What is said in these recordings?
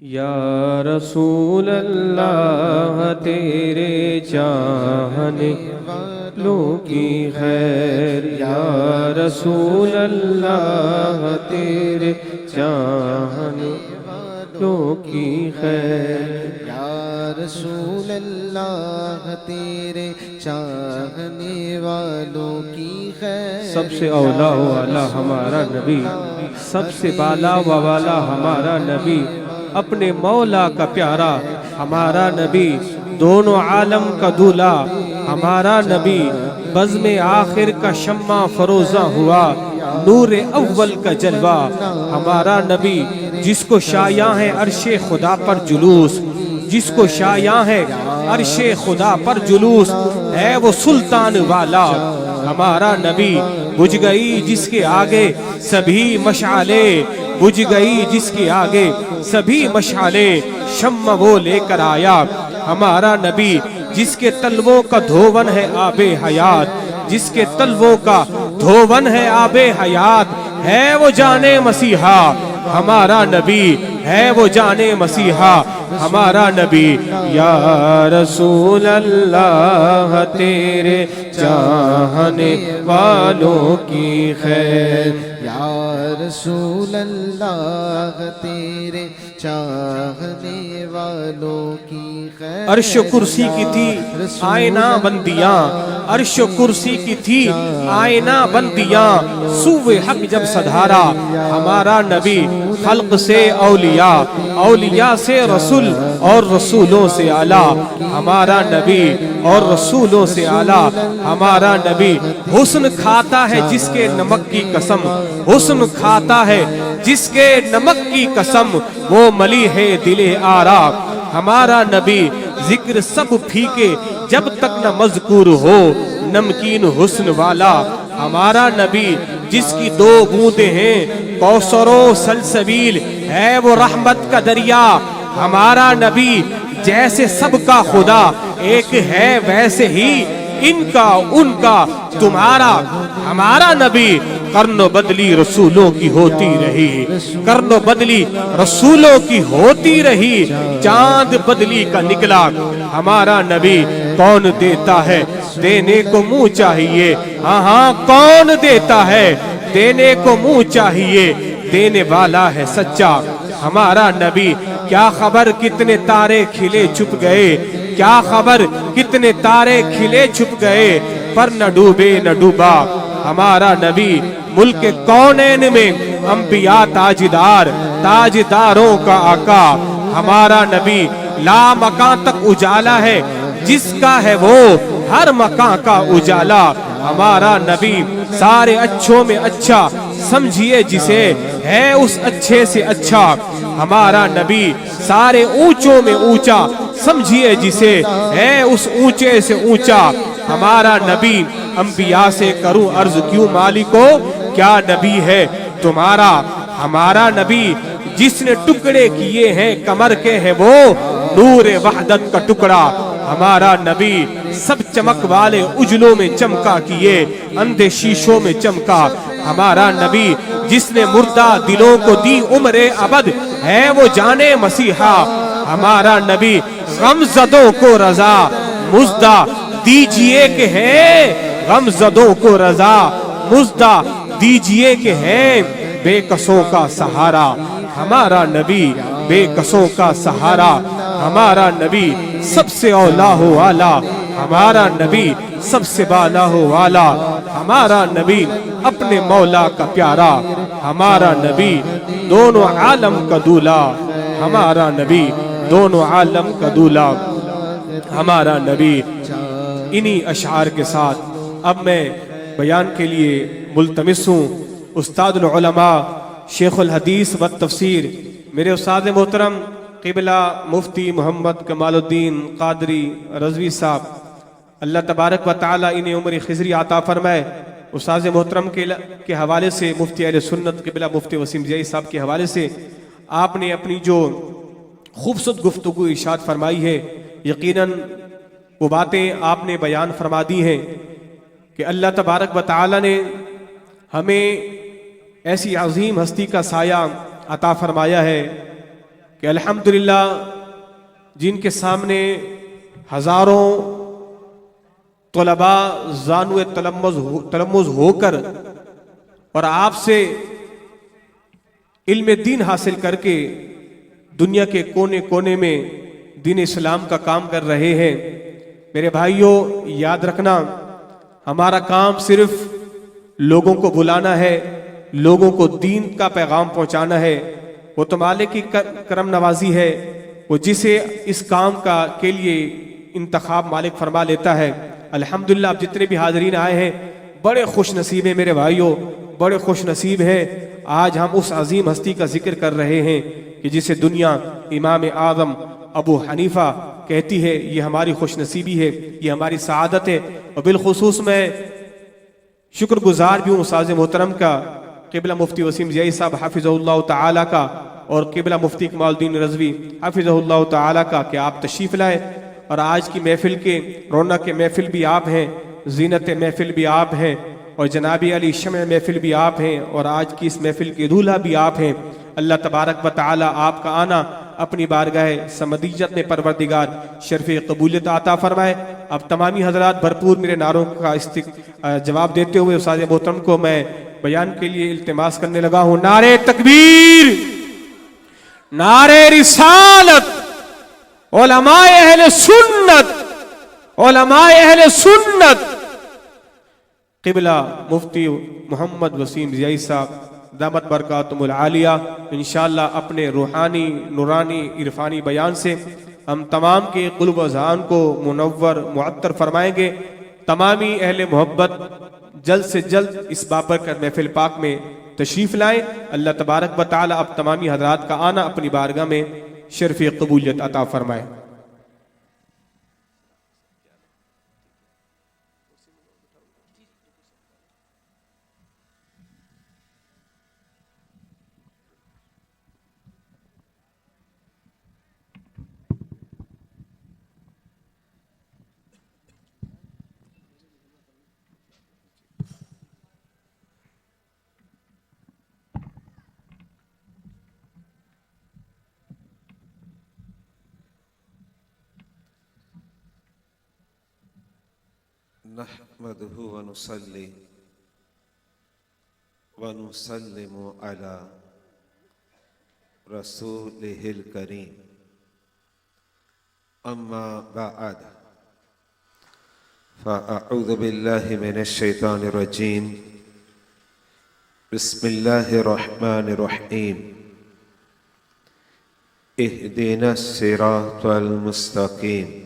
یا رسول اللہ تیرے چاہنے والوں کی خیر، یا رسول اللہ تیرے چاہنے والوں کی خیر، یا رسول اللہ تیرے چاہنے والوں کی خیر۔ سب سے اولا و اعلیٰ ہمارا نبی، سب سے بالا و والا ہمارا نبی، اپنے مولا کا پیارا ہمارا نبی، دونوں عالم کا دولہ ہمارا نبی، بزم آخر کا شمع فروزہ ہوا، نور اول کا جلوہ ہمارا نبی، جس کو شایع ہے عرش خدا پر جلوس، جس کو شایع ہے عرش خدا پر جلوس، ہے وہ سلطان والا ہمارا نبی، بجھ گئی جس کے آگے سبھی مشعلیں، بجھ گئی جس کے آگے سبھی مشعلیں، شمع وہ لے کر آیا ہمارا نبی، جس کے تلووں کا دھون ہے آب حیات، جس کے تلووں کا دھون ہے آب حیات، ہے وہ جانے مسیحا ہمارا نبی، ہے وہ جانے مسیحا ہمارا نبی، یا رسول اللہ تیرے چاہنے والوں کی خیر، یا رسول اللہ تیرے چاہنے والوں کی خیر۔ عرش و کرسی کی تھی آئینہ بندیاں، عرش و کرسی کی تھی آئینہ بندیاں، سوئے حق جب سدھارا ہمارا نبی، خلق سے اولیاء، اولیاء سے رسول، اور رسولوں سے اعلیٰ ہمارا نبی، اور رسولوں سے اعلیٰ ہمارا نبی، حسن کھاتا ہے جس کے نمک کی قسم، حسن کھاتا ہے جس کے نمک کی قسم، وہ ملی ہے دل آرا ہمارا نبی، ذکر سب پھیکے جب تک نہ مذکور ہو، نمکین حسن والا ہمارا نبی، جس کی دو بوندیں ہیں کوثر و سلسبیل، ہے وہ رحمت کا دریا ہمارا نبی، جیسے سب کا خدا ایک ہے ویسے ہی ان کا ان کا تمہارا ہمارا نبی، قرن و بدلی رسولوں کی ہوتی رہی، قرن و بدلی رسولوں کی ہوتی رہی، چاند بدلی کا نکلا ہمارا نبی، کون دیتا ہے دینے کو منہ چاہیے، ہاں ہاں کون دیتا ہے دینے کو منہ چاہیے، دینے والا ہے سچا ہمارا نبی، کیا خبر کتنے تارے کھلے چھپ گئے، کیا خبر کتنے تارے کھلے چھپ گئے، پر نہ ڈوبے نہ ڈوبا ہمارا نبی، ملک کونین میں انبیاء تاجدار، تاجداروں کا آقا ہمارا نبی، لا مکان تک اجالا ہے جس کا ہے وہ ہر مکان کا اجالا ہمارا نبی، سارے اچھوں میں اچھا سمجھیے جسے، ہے اس اچھے سے اچھا ہمارا نبی، سارے اونچوں میں اونچا سمجھیے جسے، ہے اس اونچے سے اونچا ہمارا نبی، انبیاء سے کروں عرض کیوں مالکو، کیا نبی ہے تمہارا ہمارا نبی، جس نے ٹکڑے کیے ہیں کمر کے ہے وہ نور وحدت کا ٹکڑا ہمارا نبی، سب چمک والے اجلوں میں چمکا کیے اندھے شیشوں میں چمکا ہمارا نبی، جس نے مردہ دلوں کو دی عمر ابد، ہے وہ جانے مسیحا ہمارا نبی، غم زدوں کو رضا مزدہ دیجئے کہ ہے، غم زدوں کو رضا مزدہ دیجئے کہ ہے، بے کسوں کا سہارا ہمارا نبی، بے کسوں کا سہارا ہمارا نبی، سب سے اولا ہو والا ہمارا نبی، سب سے بالا ہو والا ہمارا نبی، اپنے مولا کا پیارا ہمارا نبی، دونوں عالم کا دولہ ہمارا نبی، دونوں عالم کا دولہ ہمارا نبی۔ انہی اشعار کے ساتھ اب میں بیان کے لیے ملتمس ہوں استاد العلماء شیخ الحدیث و تفسیر میرے استاد محترم قبلہ مفتی محمد کمال الدین قادری رضوی صاحب، اللہ تبارک و تعالی انہیں عمر خضری عطا فرمائے۔ استاد محترم کے حوالے سے مفتی اہل سنت قبلہ مفتی وسیم زئی صاحب کے حوالے سے آپ نے اپنی جو خوبصورت گفتگو ارشاد فرمائی ہے، یقیناً وہ باتیں آپ نے بیان فرما دی ہیں کہ اللہ تبارک و تعالی نے ہمیں ایسی عظیم ہستی کا سایہ عطا فرمایا ہے کہ الحمدللہ جن کے سامنے ہزاروں طلباء زانو تلمذ ہو کر اور آپ سے علم دین حاصل کر کے دنیا کے کونے کونے میں دین اسلام کا کام کر رہے ہیں، میرے بھائیوں یاد رکھنا ہمارا کام صرف لوگوں کو بلانا ہے، لوگوں کو دین کا پیغام پہنچانا ہے۔ وہ تو مالک کی کرم نوازی ہے، وہ جسے اس کام کے لیے انتخاب مالک فرما لیتا ہے۔ الحمدللہ اب جتنے بھی حاضرین آئے ہیں بڑے خوش نصیب ہیں میرے بھائیوں، بڑے خوش نصیب ہیں۔ آج ہم اس عظیم ہستی کا ذکر کر رہے ہیں کہ جسے دنیا امام اعظم ابو حنیفہ کہتی ہے، یہ ہماری خوش نصیبی ہے، یہ ہماری سعادت ہے۔ اور بالخصوص میں شکر گزار بھی ہوں استاذ محترم کا، قبلہ مفتی وسیم زیائی صاحب حافظہ اللہ تعالی کا، اور قبلہ مفتی کمال الدین رضوی حافظہ اللہ تعالی کا کہ آپ تشریف لائے اور آج کی محفل کے رونق محفل بھی آپ ہیں، زینت محفل بھی آپ ہیں، اور جناب علی شمع محفل بھی آپ ہیں، اور آج کی اس محفل کے دولہا بھی آپ ہیں۔ اللہ تبارک و تعالی آپ کا آنا اپنی بارگاہ سمدیت میں پروردگار شرف قبولیت عطا فرمائے۔ اب تمامی حضرات بھرپور میرے نعروں کا جواب دیتے ہوئے استاد محترم کو میں بیان کے لیے التماس کرنے لگا ہوں۔ نعرہ تکبیر، نعرہ رسالت، علماء اہل سنت، علماء اہل سنت، قبلہ مفتی محمد وسیم زیائی صاحب دامت برکاتہم العالیہ انشاءاللہ اپنے روحانی نورانی عرفانی بیان سے ہم تمام کے قلوب و اذہان کو منور معطر فرمائیں گے۔ تمامی اہل محبت جلد سے جلد اس بابرکت محفل پاک میں تشریف لائیں۔ اللہ تبارک و تعالی اب تمامی حضرات کا آنا اپنی بارگاہ میں شرف قبولیت عطا فرمائے۔ نحمده ونصلي ونسلم على رسوله الكريم أما بعد فأعوذ بالله من الشيطان الرجيم بسم الله الرحمن الرحيم اهدنا الصراط المستقيم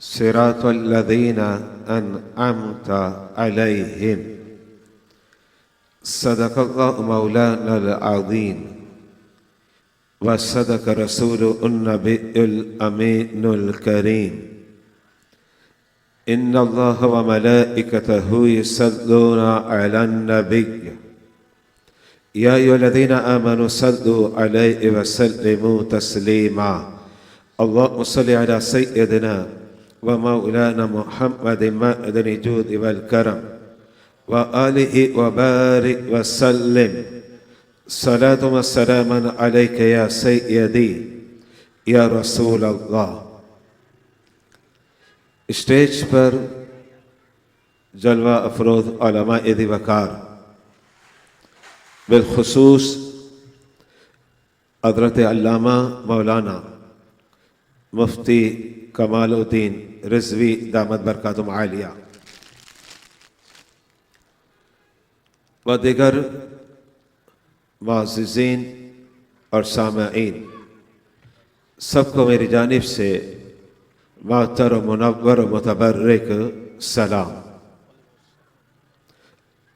صراط الذين أنعمت عليهم صدق الله مولانا العظيم وصدق رسول النبي الأمين الكريم إن الله وملائكته يصلون على النبي يا أيها الذين آمنوا صلوا عليه وسلموا تسليما اللهم صل على سيدنا ومولانا محمد مائدن الجود والكرم وآله وبارك وسلم صلاة وسلاما عليك يا سيدي يا رسول اللہ۔ اسٹیج پر جلوہ افروز علماء ذی وقار بالخصوص حضرت علامہ مولانا مفتی کمال الدین رضوی دامت برکاتہم عالیہ و دیگر معززین اور سامعین، سب کو میری جانب سے معطر و منور و متبرک سلام۔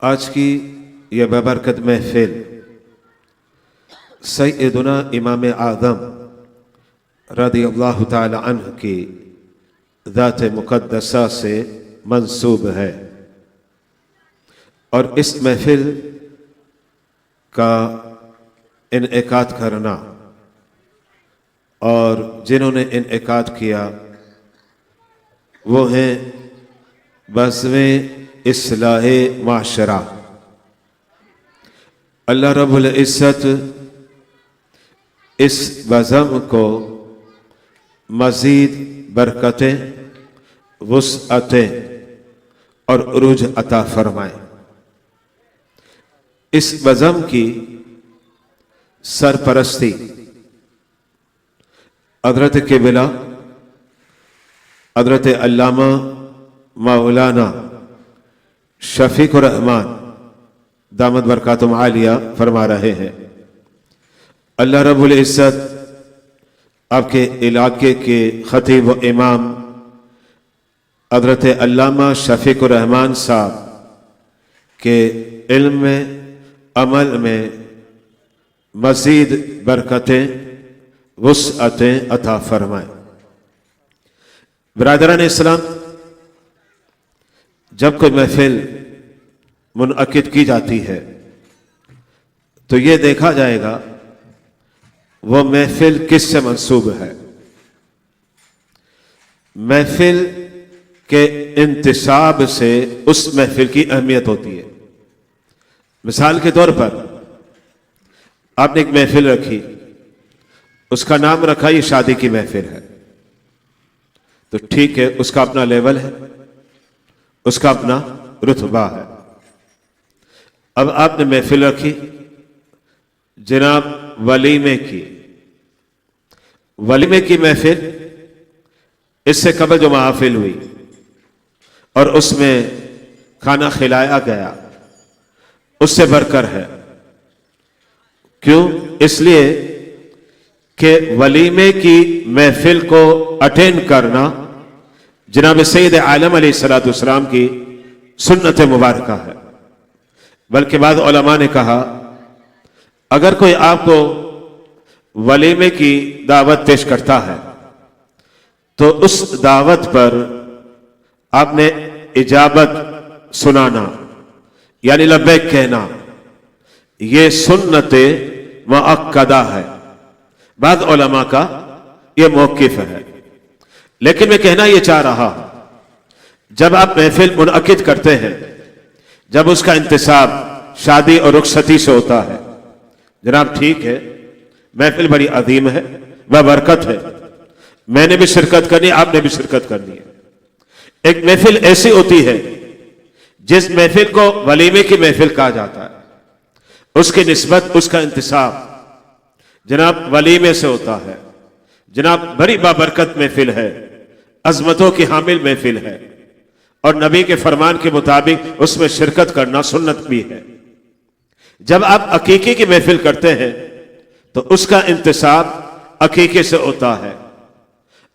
آج کی یہ بابرکت محفل سیدنا امام اعظم رضی اللہ تعالی عنہ کی ذات مقدسہ سے منسوب ہے، اور اس محفل کا انعقاد کرنا اور جنہوں نے انعقاد کیا وہ ہیں بزم اصلاح معاشرہ۔ اللہ رب العزت اس بزم کو مزید برکتیں، وسعتیں اور عروج عطا فرمائے۔ اس بزم کی سرپرستی حضرت قبلہ حضرت علامہ مولانا شفیق الرحمان دامت برکاتہم عالیہ فرما رہے ہیں۔ اللہ رب العزت آپ کے علاقے کے خطیب و امام حضرت علامہ شفیق الرحمان صاحب کے علم میں، عمل میں مزید برکتیں، وسعتیں عطا فرمائے۔ برادران اسلام، جب کوئی محفل منعقد کی جاتی ہے تو یہ دیکھا جائے گا وہ محفل کس سے منسوب ہے۔ محفل کے انتساب سے اس محفل کی اہمیت ہوتی ہے۔ مثال کے طور پر آپ نے ایک محفل رکھی، اس کا نام رکھا یہ شادی کی محفل ہے، تو ٹھیک ہے، اس کا اپنا لیول ہے، اس کا اپنا رتبہ ہے۔ اب آپ نے محفل رکھی جناب ولیمے کی، ولیمے کی محفل، اس سے قبل جو محافل ہوئی اور اس میں کھانا کھلایا گیا، اس سے بڑھ کر ہے۔ کیوں؟ اس لیے کہ ولیمے کی محفل کو اٹینڈ کرنا جناب سید عالم علیہ السلام کی سنت مبارکہ ہے۔ بلکہ بعض علماء نے کہا اگر کوئی آپ کو ولیمے کی دعوت پیش کرتا ہے تو اس دعوت پر آپ نے اجابت سنانا، یعنی لبیک کہنا، یہ سنت مؤکدہ ہے۔ بعض علماء کا یہ موقف ہے، لیکن میں کہنا یہ چاہ رہا جب آپ محفل منعقد کرتے ہیں، جب اس کا انتساب شادی اور رخصتی سے ہوتا ہے، جناب ٹھیک ہے، محفل بڑی عظیم ہے، بابرکت ہے، میں نے بھی شرکت کرنی، آپ نے بھی شرکت کرنی ہے۔ ایک محفل ایسی ہوتی ہے جس محفل کو ولیمے کی محفل کہا جاتا ہے، اس کی نسبت، اس کا انتساب جناب ولیمے سے ہوتا ہے، جناب بڑی بابرکت محفل ہے، عظمتوں کی حامل محفل ہے، اور نبی کے فرمان کے مطابق اس میں شرکت کرنا سنت بھی ہے۔ جب آپ عقیقے کی محفل کرتے ہیں تو اس کا انتساب عقیقے سے ہوتا ہے،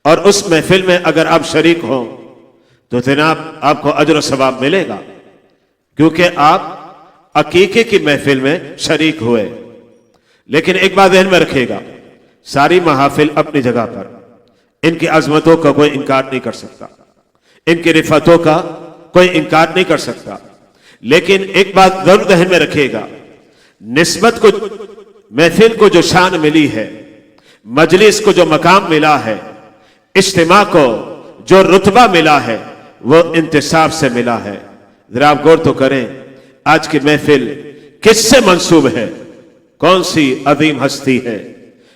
اور اس محفل میں اگر آپ شریک ہوں تو جناب آپ کو اجر و ثواب ملے گا، کیونکہ آپ عقیقے کی محفل میں شریک ہوئے۔ لیکن ایک بات ذہن میں رکھے گا، ساری محافل اپنی جگہ پر، ان کی عظمتوں کا کوئی انکار نہیں کر سکتا، ان کی رفعتوں کا کوئی انکار نہیں کر سکتا، لیکن ایک بات ضرور ذہن میں رکھے گا، نسبت کو، محفل کو جو شان ملی ہے، مجلس کو جو مقام ملا ہے، اجتماع کو جو رتبہ ملا ہے، وہ انتساب سے ملا ہے۔ ذرا آپ غور تو کریں، آج کی محفل کس سے منسوب ہے؟ کون سی عظیم ہستی ہے؟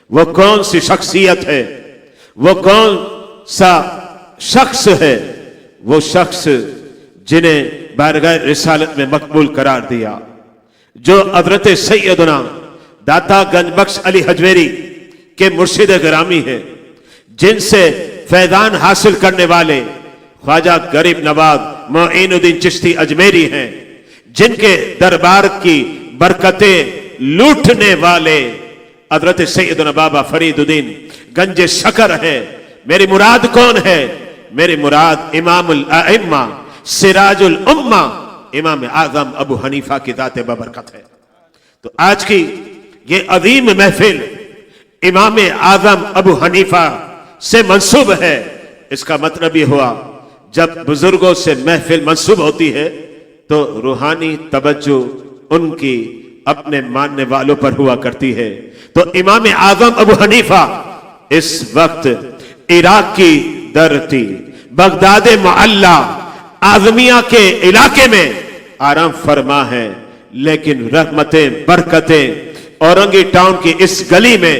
وہ کون سی شخصیت ہے؟ وہ کون سا شخص ہے؟ وہ شخص جنہیں بارگاہ رسالت میں مقبول قرار دیا، جو حضرت سیدنا داتا گنج بخش علی حجویری کے مرشد گرامی ہیں، جن سے فیضان حاصل کرنے والے خواجہ غریب نواز معین الدین چشتی اجمیری ہیں، جن کے دربار کی برکتیں لوٹنے والے حضرت سیدنا بابا فرید الدین گنج شکر ہے۔ میری مراد کون ہے؟ میری مراد امام الائمہ سراج الامہ امام اعظم ابو حنیفہ کی ذات بابرکت ہے۔ تو آج کی یہ عظیم محفل امام اعظم ابو حنیفہ سے منسوب ہے۔ اس کا مطلب یہ ہوا جب بزرگوں سے محفل منسوب ہوتی ہے تو روحانی توجہ ان کی اپنے ماننے والوں پر ہوا کرتی ہے۔ تو امام اعظم ابو حنیفہ اس وقت عراق کی دھرتی بغداد معلی اعظمیہ کے علاقے میں آرام فرما ہے، لیکن رحمتیں، برکتیں اورنگی ٹاؤن کی اس گلی میں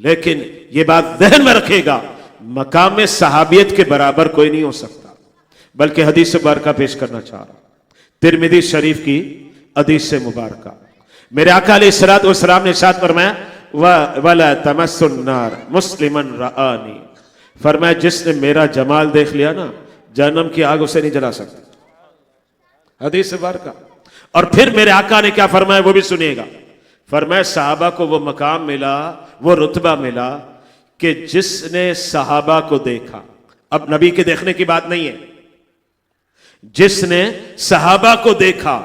لیکن یہ بات ذہن میں رکھے گا، مقام صحابیت کے برابر کوئی نہیں ہو سکتا۔ بلکہ حدیث مبارکہ پیش کرنا چاہ رہا ہوں، ترمذی شریف کی حدیث مبارکہ، میرے آقا علیہ الصلوۃ والسلام نے ارشاد فرمایا وَلَا تَمَسُّ النَّارَ مُسْلِمًا رَآنِي، فرمایا جس نے میرا جمال دیکھ لیا نا، جہنم کی آگ اسے نہیں جلا سکتی۔ حدیث مبارکہ۔ اور پھر میرے آقا نے کیا فرمایا وہ بھی سنیے گا، فرمایا صحابہ کو وہ مقام ملا، وہ رتبہ ملا کہ جس نے صحابہ کو دیکھا، اب نبی کے دیکھنے کی بات نہیں ہے، جس نے صحابہ کو دیکھا،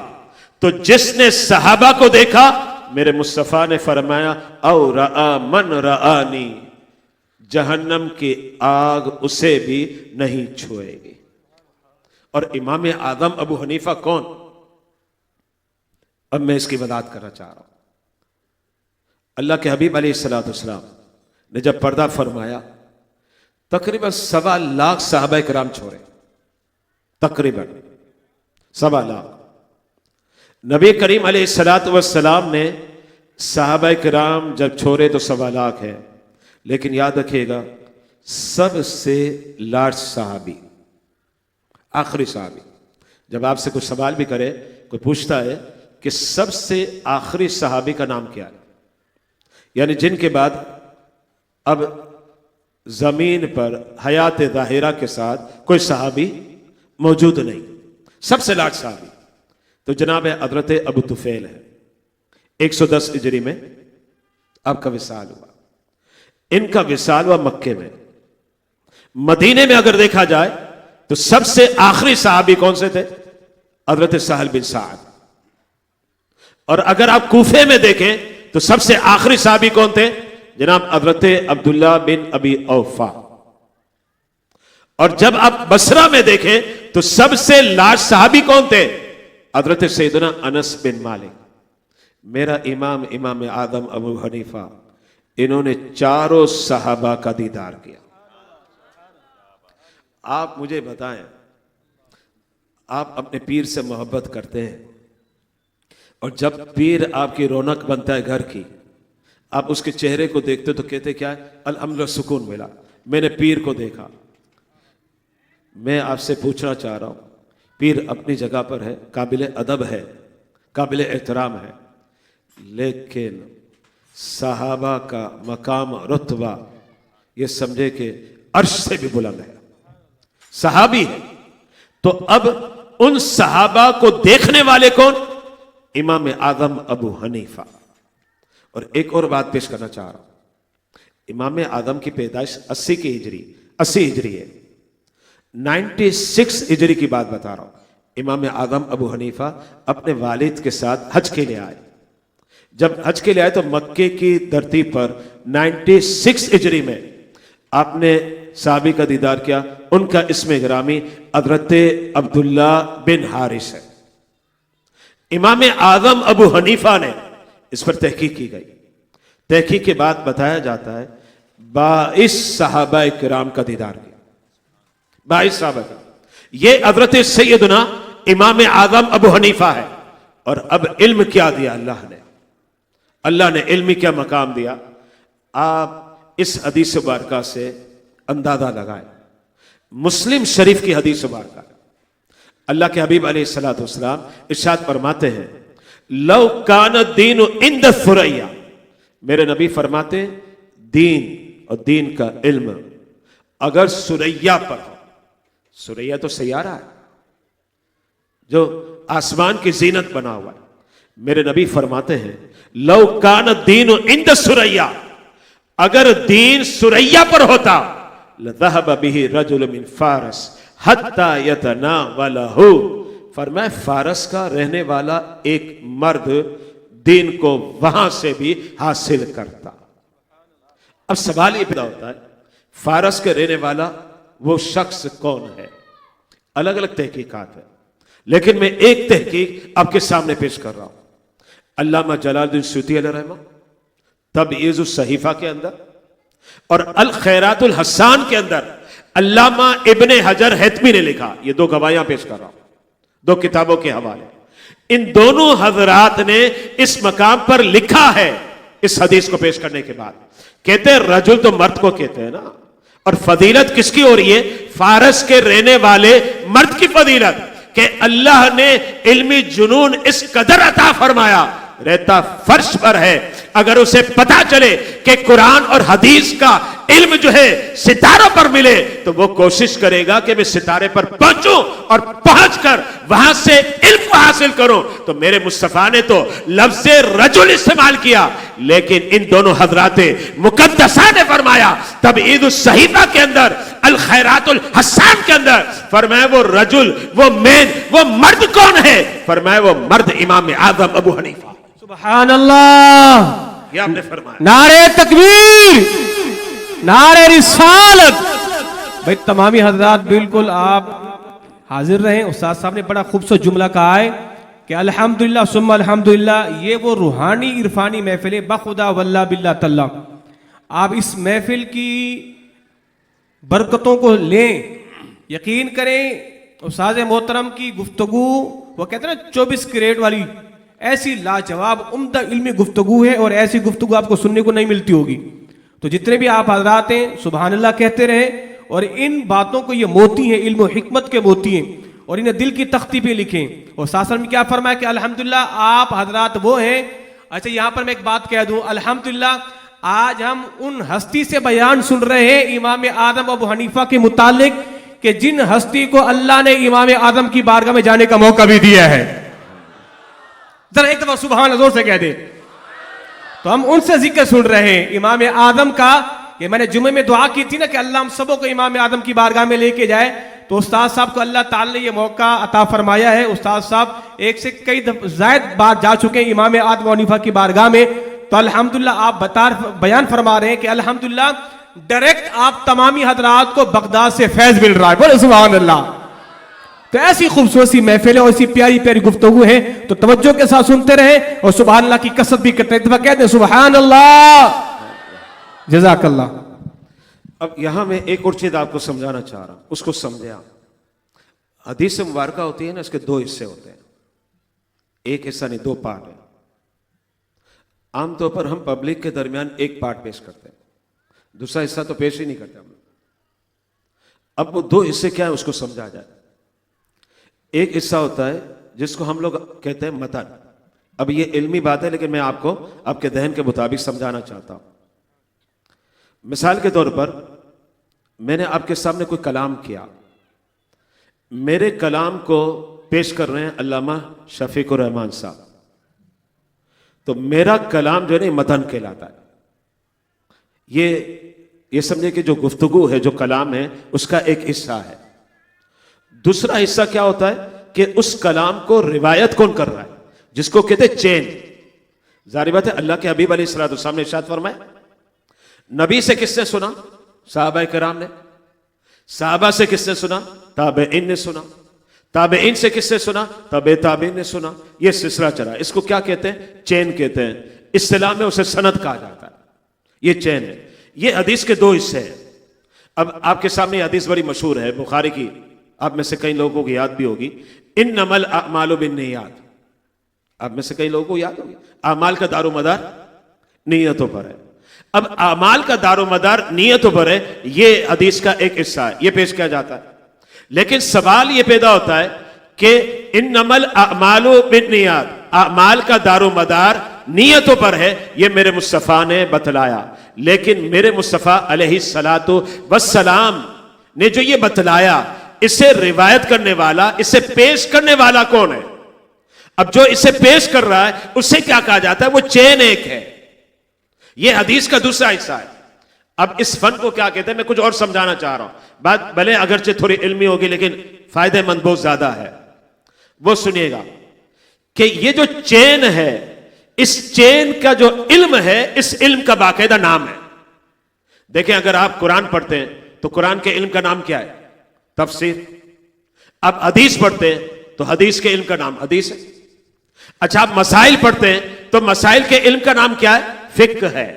تو جس نے صحابہ کو دیکھا میرے مصطفیٰ نے فرمایا او رآ من رآنی، جہنم کی آگ اسے بھی نہیں چھوئے گی۔ اور امام اعظم ابو حنیفہ کون؟ اب میں اس کی وضاحت کرنا چاہ رہا ہوں۔ اللہ کے حبیب علیہ الصلوۃ والسلام نے جب پردہ فرمایا، تقریباً 1.25 لاکھ صحابہ کرام چھوڑے، تقریباً 1.25 لاکھ۔ نبی کریم علیہ الصلوۃ والسلام نے صحابہ کرام جب چھوڑے تو 1.25 لاکھ ہے، لیکن یاد رکھیے گا سب سے لارج صحابی، آخری صحابی، جب آپ سے کوئی سوال بھی کرے، کوئی پوچھتا ہے کہ سب سے آخری صحابی کا نام کیا ہے، یعنی جن کے بعد اب زمین پر حیات ظاہرہ کے ساتھ کوئی صحابی موجود نہیں، سب سے لارج صحابی تو جناب حضرت ابو طفیل ہے۔ 110 ہجری میں آپ کا وصال ہوا، ان کا وصال ہوا مکے میں۔ مدینے میں اگر دیکھا جائے تو سب سے آخری صحابی کون سے تھے؟ حضرت سہل بن سعد۔ اور اگر آپ کوفے میں دیکھیں تو سب سے آخری صحابی کون تھے؟ جناب حضرت عبداللہ بن ابی اوفا۔ اور جب آپ بصرہ میں دیکھیں تو سب سے لارج صحابی کون تھے؟ حضرت سیدنا انس بن مالک۔ میرا امام اعظم ابو حنیفہ، انہوں نے 4 صحابہ کا دیدار کیا۔ آپ مجھے بتائیں، آپ اپنے پیر سے محبت کرتے ہیں، اور جب پیر آپ کی رونق بنتا ہے گھر کی، آپ اس کے چہرے کو دیکھتے تو کہتے کیا ہے؟ الحمدللہ سکون ملا، میں نے پیر کو دیکھا۔ میں آپ سے پوچھنا چاہ رہا ہوں، پیر اپنی جگہ پر ہے، قابل ادب ہے، قابل احترام ہے، لیکن صحابہ کا مقام رتبہ یہ سمجھے کہ عرش سے بھی بلند ہے، صحابی ہے۔ تو اب ان صحابہ کو دیکھنے والے کون؟ امام اعظم ابو حنیفہ۔ اور ایک اور بات پیش کرنا چاہ رہا ہوں، امام اعظم کی پیدائش 80 ہجری ہے، 96 ہجری کی بات بتا رہا ہوں۔ امام اعظم ابو حنیفہ اپنے والد کے ساتھ حج کے لیے آئے، جب حج کے لیے آئے تو مکے کی دھرتی پر 96 ہجری میں آپ نے صحابی کا دیدار کیا، ان کا اسم گرامی حضرت عبداللہ بن حارث ہے۔ امام اعظم ابو حنیفہ نے اس پر تحقیق کی گئی، تحقیق کے بعد بتایا جاتا ہے 22 صحابہ کرام کا دیدار کیا، 22 صحابہ کا۔ یہ حضرت سیدنا امام اعظم ابو حنیفہ ہے۔ اور اب علم کیا دیا اللہ نے علمی کیا مقام دیا، آپ اس حدیث مبارکہ سے اندازہ لگائیں۔ مسلم شریف کی حدیث مبارکہ، اللہ کے حبیب علیہ الصلوۃ والسلام ارشاد فرماتے ہیں لو کان الدین عند الثریا، میرے نبی فرماتے دین اور دین کا علم اگر ثریا پر ہو، ثریا تو سیارہ ہے جو آسمان کی زینت بنا ہوا ہے، میرے نبی فرماتے ہیں لو کان الدین عند الثریا، اگر دین ثریا پر ہوتا لذهب به رجل من فارس حتی یتناولہ، فرمایا فارس کا رہنے والا ایک مرد دین کو وہاں سے بھی حاصل کرتا۔ اب سوال یہ پیدا ہوتا ہے فارس کے رہنے والا وہ شخص کون ہے؟ الگ الگ تحقیقات ہے، لیکن میں ایک تحقیق آپ کے سامنے پیش کر رہا ہوں۔ علامہ جلال الدین سیوطی علیہ رحمہ تبعیض الصحیفہ کے اندر اور الخیرات الحسان کے اندر علامہ ابن حجر حتمی نے لکھا، یہ 2 گواہیاں پیش کر رہا ہوں، 2 کتابوں کے حوالے۔ ان دونوں حضرات نے اس مقام پر لکھا ہے اس حدیث کو پیش کرنے کے بعد کہتے ہیں رجل تو مرد کو کہتے ہیں نا, اور فضیلت کس کی ہو رہی ہے؟ فارس کے رہنے والے مرد کی فضیلت, کہ اللہ نے علمی جنون اس قدر عطا فرمایا, رہتا فرش پر ہے, اگر اسے پتا چلے کہ قرآن اور حدیث کا علم جو ہے ستاروں پر ملے تو وہ کوشش کرے گا کہ میں ستارے پر پہنچوں اور پہنچ کر وہاں سے علم کو حاصل کروں. تو میرے مصطفیٰ نے تو لفظ رجل استعمال کیا, لیکن ان دونوں حضرات مقدسہ نے فرمایا تبعید الصحیفہ کے اندر, الخیرات الحسان کے اندر فرمایا وہ رجل, وہ مین, وہ مرد کون ہے؟ فرمایا وہ مرد امام اعظم ابو حنیفہ. سبحان اللہ, یہ آپ نے فرمایا. نعرہ تکبیر, نعرہ رسالت. بھئی تمامی حضرات بالکل آپ حاضر رہیں. استاد صاحب نے بڑا خوبصورت جملہ کہا ہے کہ الحمدللہ ثم الحمدللہ, یہ وہ روحانی عرفانی محفل ہے بخدا واللہ باللہ تعالی. آپ اس محفل کی برکتوں کو لیں, یقین کریں. استاد محترم کی گفتگو وہ کہتے ہیں نا 24 کریٹ والی, ایسی لاجواب عمدہ علمی گفتگو ہے, اور ایسی گفتگو آپ کو سننے کو نہیں ملتی ہوگی. تو جتنے بھی آپ حضرات ہیں سبحان اللہ کہتے رہیں, اور ان باتوں کو, یہ موتی ہیں, علم و حکمت کے موتی ہیں, اور انہیں دل کی تختی پہ لکھیں. اور ساسن میں کیا فرمایا کہ الحمدللہ آپ حضرات وہ ہیں. اچھا یہاں پر میں ایک بات کہہ دوں, الحمدللہ آج ہم ان ہستی سے بیان سن رہے ہیں امام اعظم ابو حنیفہ کے متعلق کہ جن ہستی کو اللہ نے امام اعظم کی بارگاہ میں جانے کا موقع بھی دیا ہے. ذرا ایک دفعہ سبحان اللہ زور سے کہہ دے. تو ہم ان سے ذکر سن رہے ہیں امام اعظم کا, کہ میں نے جمعے میں دعا کی تھی نا کہ اللہ ہم سبوں کو امام اعظم کی بارگاہ میں لے کے جائے. تو استاد صاحب کو اللہ تعالی نے یہ موقع عطا فرمایا ہے. استاد صاحب ایک سے کئی زائد بار جا چکے ہیں امام اعظم ابو حنیفہ کی بارگاہ میں. تو الحمدللہ آپ بیان فرما رہے ہیں کہ الحمدللہ ڈائریکٹ آپ تمامی حضرات کو بغداد سے فیض مل رہا ہے. بولے سبحان اللہ. تو ایسی خوبصورت سی محفل ہے اور ایسی پیاری پیاری گفتگو ہے, تو توجہ کے ساتھ سنتے رہیں اور سبحان اللہ کی کثرت بھی کرتے ہیں. کہتے ہیں سبحان اللہ, جزاک اللہ. اب یہاں میں ایک اور چیز آپ کو سمجھانا چاہ رہا ہوں, اس کو سمجھے آپ. حدیث مبارکہ ہوتی ہے نا, اس کے 2 حصے ہوتے ہیں, ایک حصہ نہیں 2 پارٹ ہیں. عام طور پر ہم پبلک کے درمیان ایک پارٹ پیش کرتے ہیں, دوسرا حصہ تو پیش ہی نہیں کرتے ہم لوگ. اب وہ 2 حصے کیا ہے اس کو سمجھا جائے. ایک حصہ ہوتا ہے جس کو ہم لوگ کہتے ہیں متن. اب یہ علمی بات ہے لیکن میں آپ کو آپ کے ذہن کے مطابق سمجھانا چاہتا ہوں. مثال کے طور پر میں نے آپ کے سامنے کوئی کلام کیا, میرے کلام کو پیش کر رہے ہیں علامہ شفیق الرحمان صاحب, تو میرا کلام جو ہے متن کہلاتا ہے. یہ سمجھے کہ جو گفتگو ہے, جو کلام ہے, اس کا ایک حصہ ہے. دوسرا حصہ کیا ہوتا ہے کہ اس کلام کو روایت کون کر رہا ہے, جس کو کہتے ہیں چین. ظاہر بات ہے اللہ کے حبیب علیہ الصلوۃ والسلام نے ارشاد فرمایا, نبی سے کس نے سنا؟ صحابہ کرام نے. صحابہ سے کس نے سنا؟ تابعین نے سنا. تابعین سے کس نے سنا؟ تابع تابعین نے سنا. یہ سلسلہ چلا. اس کو کیا کہتے ہیں؟ چین کہتے ہیں. اصطلاح میں اسے سند کہا جاتا ہے. یہ چین ہے. یہ حدیث کے 2 حصے ہیں. اب آپ کے سامنے یہ حدیث بڑی مشہور ہے بخاری کی, آپ میں سے کئی لوگوں کو یاد بھی ہوگی, انما الاعمال بالنیات. آپ میں سے کئی لوگوں کو یاد ہوگی. اعمال کا دار و مدار نیتوں پر ہے. اب اعمال کا دار و مدار نیتوں پر ہے, یہ حدیث کا ایک حصہ ہے, یہ پیش کیا جاتا ہے. لیکن سوال یہ پیدا ہوتا ہے کہ انما الاعمال بالنیات, اعمال کا دار و مدار نیتوں پر ہے, یہ میرے مصطفیٰ نے بتلایا. لیکن میرے مصطفیٰ علیہ الصلوۃ والسلام نے جو یہ بتلایا, اسے روایت کرنے والا, اسے پیش کرنے والا کون ہے؟ اب جو اسے پیش کر رہا ہے اسے کیا کہا جاتا ہے؟ وہ چین ایک ہے. یہ حدیث کا دوسرا حصہ ہے. اب اس فن کو کیا کہتے ہیں, میں کچھ اور سمجھانا چاہ رہا ہوں. بات بھلے اگرچہ تھوڑی علمی ہوگی لیکن فائدہ مند بہت زیادہ ہے. وہ سنیے گا کہ یہ جو چین ہے, اس چین کا جو علم ہے, اس علم کا باقاعدہ نام ہے. دیکھیں اگر آپ قرآن پڑھتے ہیں تو قرآن کے علم کا نام کیا ہے؟ تفسیر. اب حدیث پڑھتے ہیں تو حدیث کے علم کا نام حدیث ہے. اچھا آپ مسائل پڑھتے ہیں تو مسائل کے علم کا نام کیا ہے؟ فقہ ہے.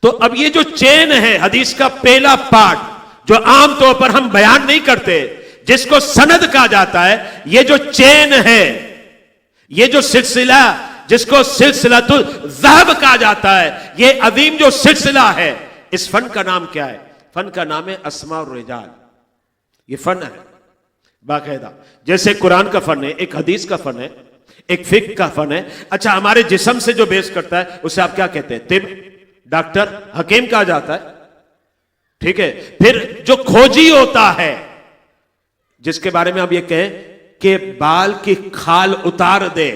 تو اب یہ جو چین ہے, حدیث کا پہلا پارٹ جو عام طور پر ہم بیان نہیں کرتے, جس کو سند کہا جاتا ہے, یہ جو چین ہے, یہ جو سلسلہ جس کو سلسلۃ الذہب کہا جاتا ہے. یہ عظیم جو سلسلہ ہے، اس فن کا نام کیا ہے؟ فن کا نام ہے اسماء الرجال. یہ فن ہے باقاعدہ، جیسے قرآن کا فن ہے، ایک حدیث کا فن ہے، ایک فقہ کا فن ہے. اچھا، ہمارے جسم سے جو بیس کرتا ہے اسے آپ کیا کہتے ہیں؟ طب، ڈاکٹر، حکیم کہا جاتا ہے. ٹھیک ہے. پھر جو کھوجی ہوتا ہے، جس کے بارے میں ہم یہ کہیں کہ بال کی کھال اتار دے،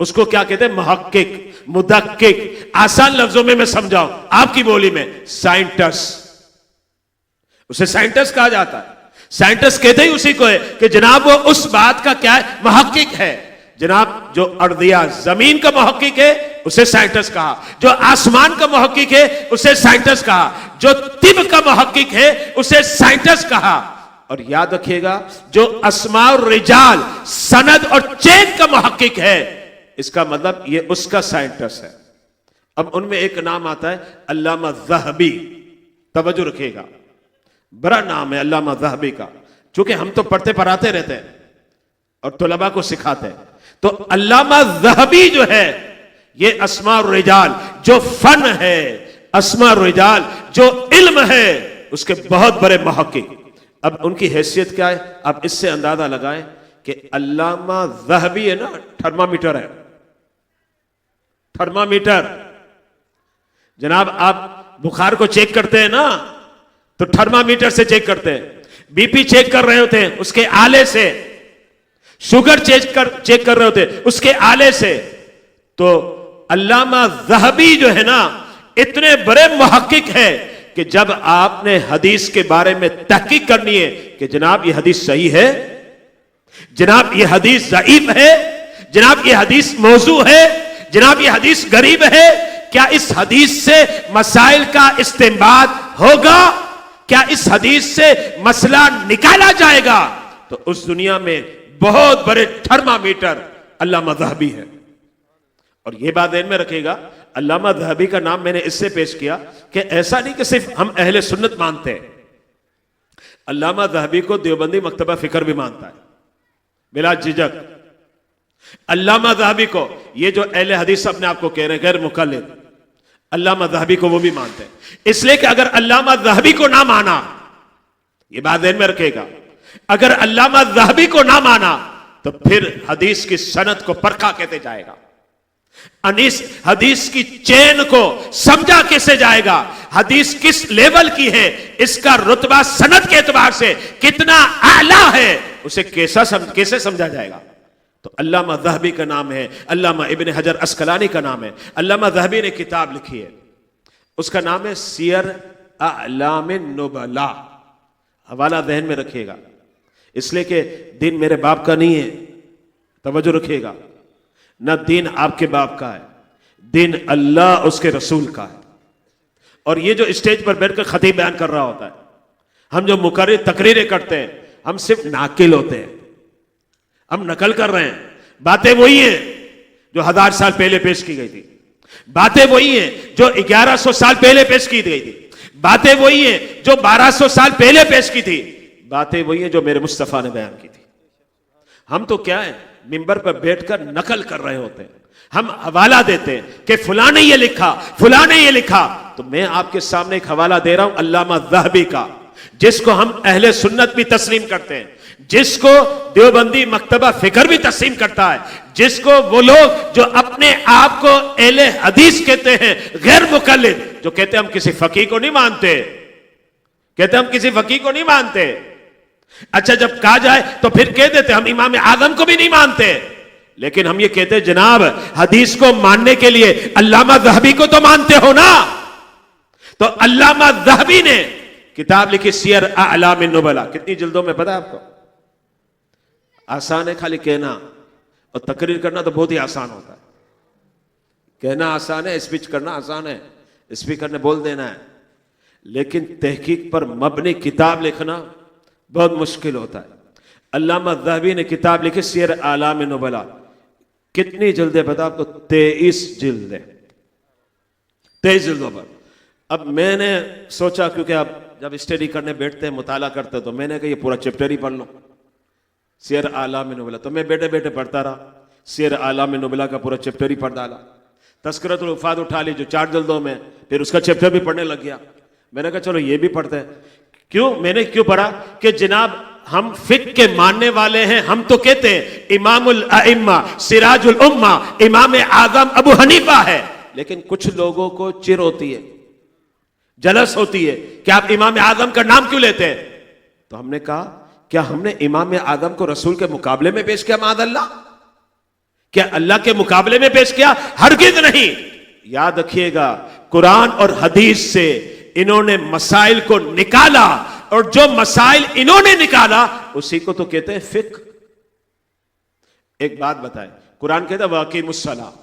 اس کو کیا کہتے ہیں؟ محقق، مدقق. آسان لفظوں میں سمجھاؤں آپ کی بولی میں، سائنٹسٹ. اسے سائنٹسٹ کہا جاتا ہے. سائنٹسٹ کہتے ہی اسی کو ہے کہ جناب وہ اس بات کا کیا ہے؟ محقق ہے. جناب جو ارضیہ زمین کا محقق ہے اسے سائنٹسٹ کہا، جو آسمان کا محقق ہے اسے سائنٹسٹ کہا، جو طب کا محقق ہے اسے سائنٹسٹ کہا. اور یاد رکھیے گا، جو اسماء الرجال سند اور چین کا محقق ہے، اس کا مطلب یہ اس کا سائنٹسٹ ہے. اب ان میں ایک نام آتا ہے علامہ ذہبی. توجہ رکھیے گا، بڑا نام ہے علامہ ذہبی کا، چونکہ ہم تو پڑھتے پڑھاتے رہتے ہیں اور طلباء کو سکھاتے ہیں. تو علامہ ذہبی جو ہے، یہ اسماء الرجال جو فن ہے، اسماء الرجال جو علم ہے، اس کے بہت بڑے محقق. اب ان کی حیثیت کیا ہے؟ آپ اس سے اندازہ لگائیں کہ علامہ ذہبی ہے نا، تھرمامیٹر ہے. تھرمامیٹر، جناب آپ بخار کو چیک کرتے ہیں نا تو تھرمامیٹر سے چیک کرتے ہیں. بی پی چیک کر رہے ہوتے ہیں اس کے آلے سے، شوگر چیک کر رہے ہوتے ہیں اس کے آلے سے. تو علامہ ذہبی جو ہے نا، اتنے بڑے محقق ہے کہ جب آپ نے حدیث کے بارے میں تحقیق کرنی ہے کہ جناب یہ حدیث صحیح ہے، جناب یہ حدیث ضعیف ہے، جناب یہ حدیث موضوع ہے، جناب یہ حدیث غریب ہے، کیا اس حدیث سے مسائل کا استنباط ہوگا، کیا اس حدیث سے مسئلہ نکالا جائے گا، تو اس دنیا میں بہت بڑے تھرمامیٹر علامہ ذہبی ہے. اور یہ بات ذہن میں رکھے گا، علامہ ذہبی کا نام میں نے اس سے پیش کیا کہ ایسا نہیں کہ صرف ہم اہل سنت مانتے ہیں. علامہ ذہبی کو دیوبندی مکتبہ فکر بھی مانتا ہے بلا جھجک. علامہ ذہبی کو، یہ جو اہل حدیث اپنے آپ کو کہہ رہے ہیں غیر مقلد، علامہ ذہبی کو وہ بھی مانتے ہیں. اس لیے کہ اگر علامہ ذہبی کو نہ مانا، یہ بات ذہن میں رکھے گا، اگر علامہ ذہبی کو نہ مانا تو پھر حدیث کی سند کو پرکھا کہتے جائے گا، حدیث کی چین کو سمجھا کیسے جائے گا، حدیث کس لیول کی ہے، اس کا رتبہ سند کے اعتبار سے کتنا اعلیٰ ہے، اسے کیسے سمجھا جائے گا. تو علامہ ذہبی کا نام ہے، علامہ ابن حجر اسقلانی کا نام ہے. علامہ ذہبی نے کتاب لکھی ہے، اس کا نام ہے سیر اعلام النبلاء. حوالہ ذہن میں رکھیے گا، اس لیے کہ دین میرے باپ کا نہیں ہے، توجہ رکھیے گا، نہ دین آپ کے باپ کا ہے، دین اللہ اس کے رسول کا ہے. اور یہ جو اسٹیج پر بیٹھ کر خطیب بیان کر رہا ہوتا ہے، ہم جو مقرر تقریریں کرتے ہیں، ہم صرف ناقل ہوتے ہیں، ہم نقل کر رہے ہیں. باتیں وہی ہیں جو 1000 سال پہلے پیش کی گئی تھی، باتیں وہی ہیں جو 1100 سال پہلے پیش کی گئی تھی، باتیں وہی ہیں جو 1200 سال پہلے پیش کی تھی، باتیں وہی ہیں جو میرے مصطفیٰ نے بیان کی تھی. ہم تو کیا ہے، منبر پر بیٹھ کر نقل کر رہے ہوتے ہیں، ہم حوالہ دیتے ہیں کہ فلاں نے یہ لکھا، فلاں نے یہ لکھا. تو میں آپ کے سامنے ایک حوالہ دے رہا ہوں علامہ ذہبی کا، جس کو ہم اہل سنت بھی تسلیم کرتے ہیں، جس کو دیوبندی مکتبہ فکر بھی تسلیم کرتا ہے، جس کو وہ لوگ جو اپنے آپ کو اہل حدیث کہتے ہیں غیر مقلد، جو کہتے ہیں ہم کسی فقیہ کو نہیں مانتے، کہتے ہیں ہم کسی فقیہ کو نہیں مانتے. اچھا جب کہا جائے تو پھر کہہ دیتے ہم امام اعظم کو بھی نہیں مانتے، لیکن ہم یہ کہتے ہیں جناب حدیث کو ماننے کے لیے علامہ ذہبی کو تو مانتے ہو نا. تو علامہ ذہبی نے کتاب لکھی سیر اعلام النبلاء. کتنی جلدوں میں پتہ ہے آپ کو؟ آسان ہے خالی کہنا، اور تقریر کرنا تو بہت ہی آسان ہوتا ہے. کہنا آسان ہے، اسپیچ کرنا آسان ہے، اسپیکر نے بول دینا ہے، لیکن تحقیق پر مبنی کتاب لکھنا بہت مشکل ہوتا ہے. علامہ ذہبی نے کتاب لکھی سیر اعلام النبلاء. کتنی جلدیں پتہ آپ کو؟ 23 جلدیں، 23 جلدوں پر. اب میں نے سوچا، کیونکہ اب جب اسٹڈی کرنے بیٹھتے ہیں، مطالعہ کرتے ہیں، تو میں نے کہا یہ پورا چیپٹر ہی پڑھ لوں، سیر اعلام النبلاء. تو میں بیٹھے بیٹھے پڑھتا رہا. سیر اعلام نبلا کا پورا چیپٹر ہی پڑھ ڈالا. تذکرۃ الوفات اٹھا لی جو 4 جلدوں میں, پھر اس کا چیپٹر بھی پڑھنے لگ گیا. میں نے کہا چلو یہ بھی پڑھتے ہیں. کیوں میں نے کیوں پڑھا کہ جناب ہم فقہ کے ماننے والے ہیں. ہم تو کہتے ہیں امام الائمہ سراج الامہ امام اعظم ابو حنیفہ ہے, لیکن کچھ لوگوں کو چر ہوتی ہے, جلس ہوتی ہے کہ آپ امام اعظم کا نام کیوں لیتے ہیں. تو ہم نے کہا کیا ہم نے امام اعظم کو رسول کے مقابلے میں پیش کیا؟ معاذ اللہ, کیا اللہ کے مقابلے میں پیش کیا؟ ہرگز نہیں. یاد رکھیے گا قرآن اور حدیث سے انہوں نے مسائل کو نکالا, اور جو مسائل انہوں نے نکالا اسی کو تو کہتے ہیں فقہ. ایک بات بتائیں, قرآن کہتا ہے واقیم الصلاۃ,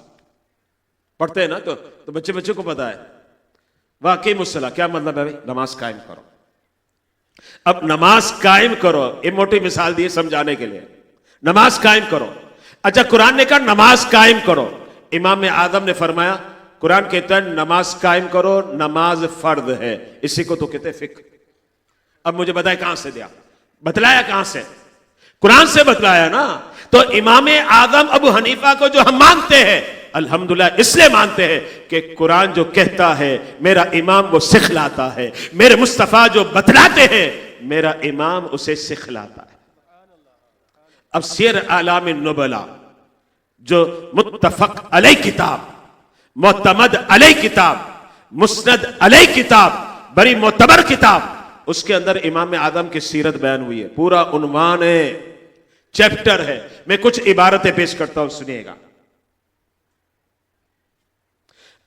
پڑھتے ہیں نا تو بچے کو پتا ہے واقیم الصلاۃ کیا مطلب ہے؟ بھائی نماز قائم کرو. اب نماز قائم کرو, ایک موٹی مثال دی سمجھانے کے لیے, نماز قائم کرو. اچھا قرآن نے کہا نماز قائم کرو, امام اعظم نے فرمایا قرآن کہتا ہے نماز قائم کرو, نماز فرض ہے, اسی کو تو کہتے ہیں فقہ. اب مجھے بتائے کہاں سے دیا, بتلایا کہاں سے؟ قرآن سے بتلایا نا. تو امام اعظم ابو حنیفہ کو جو ہم مانتے ہیں الحمدللہ اس لیے مانتے ہیں کہ قرآن جو کہتا ہے میرا امام وہ سکھلاتا ہے, میرے مصطفیٰ جو بتلاتے ہیں میرا امام اسے سکھلاتا ہے. اب سیر اعلام النبلا جو متفق علیہ کتاب, معتمد علیہ کتاب, مسند علیہ کتاب, بڑی معتبر کتاب, اس کے اندر امام اعظم کی سیرت بیان ہوئی ہے. پورا عنوان ہے, چیپٹر ہے. میں کچھ عبارتیں پیش کرتا ہوں, سنیے گا.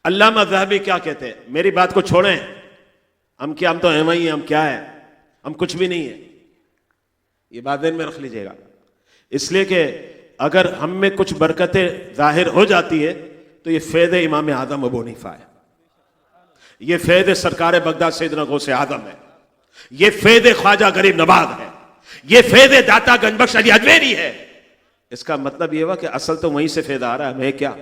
علامہ ذہبی کیا کہتے ہیں؟ میری بات کو چھوڑیں, ہم تو ایم ہی ہیں, ہم کیا ہیں؟ ہم کچھ بھی نہیں ہیں. یہ بات ذہن میں رکھ لیجئے گا, اس لیے کہ اگر ہم میں کچھ برکتیں ظاہر ہو جاتی ہے تو یہ فیض امام اعظم ابو حنیفہ ہے, یہ فیض سرکار بغداد سیدنا غوث اعظم ہے, یہ فیض خواجہ غریب نواز ہے, یہ فیض داتا گنج بخش علی اجمیری ہے. اس کا مطلب یہ ہوا کہ اصل تو وہیں سے فیض آ رہا ہے, ہمیں کیا,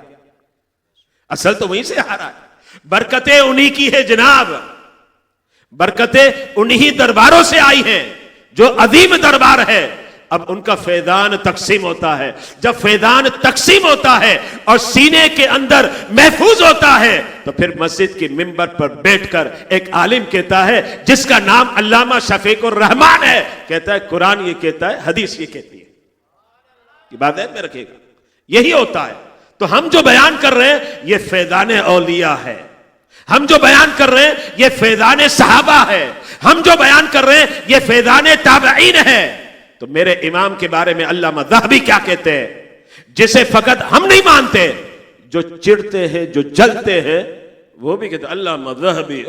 اصل تو وہیں سے آ رہا ہے. برکتیں انہی کی ہے جناب, برکتیں انہی درباروں سے آئی ہیں جو عظیم دربار ہے. اب ان کا فیضان تقسیم ہوتا ہے, جب فیضان تقسیم ہوتا ہے اور سینے کے اندر محفوظ ہوتا ہے تو پھر مسجد کی ممبر پر بیٹھ کر ایک عالم کہتا ہے جس کا نام علامہ شفیق الرحمان ہے, کہتا ہے قرآن یہ کہتا ہے, حدیث یہ کہتی ہے. یہ بات ہے میں رکھے گا, یہی ہوتا ہے. تو ہم جو بیان کر رہے ہیں یہ فیضان اولیاء ہے, ہم جو بیان کر رہے ہیں یہ فیضان صحابہ ہے, ہم جو بیان کر رہے ہیں یہ فیضان تابعین ہے. تو میرے امام کے بارے میں علامہ ذہبی کیا کہتے ہیں, جسے فقط ہم نہیں مانتے, جو چڑھتے ہیں جو جلتے ہیں وہ بھی کہتے ہیں علامہ ذہبی